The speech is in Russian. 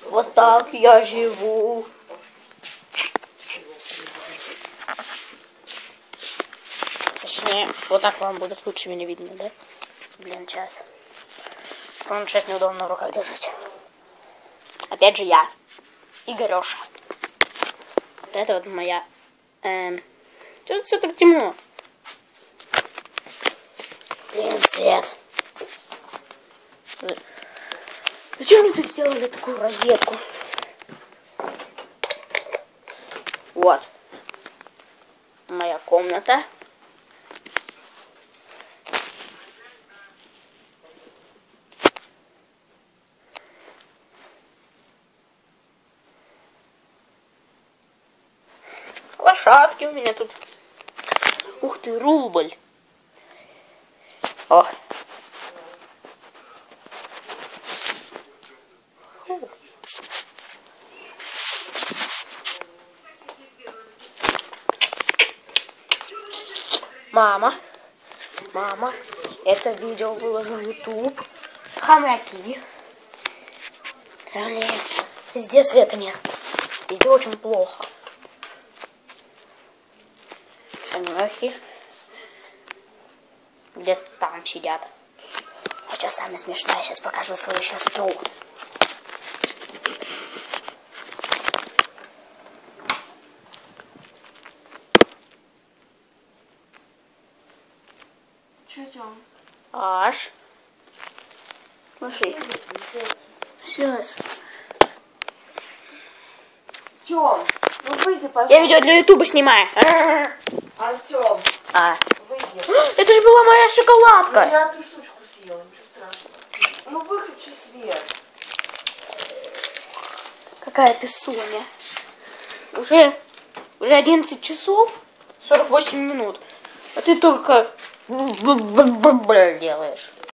Вот так я живу. Точнее, вот так вам будет лучше меня видно, да? Блин, сейчас. Планшет неудобно в руках держать. Опять же я. Игорёша. Вот это вот моя... Что-то все так темно. Блин, свет. Зачем мне тут сделали такую розетку? Вот. Моя комната. Лошадки у меня тут. Ух ты, рубль. О. Мама, это видео выложу в YouTube. Хомяки. Блин, везде света нет. Везде очень плохо. Хомяки где-то там сидят. А что самое смешное, я сейчас покажу свою сестру. Аж. Слушай. Сейчас. Артём, ну выйди, пожалуйста. Я видео для Ютуба снимаю. Артём, выйди. Это же была моя шоколадка. Я эту штучку съела, ничего страшного. Ну выключи свет. Какая ты Соня. Уже 11 часов 48 минут. А ты только делаешь.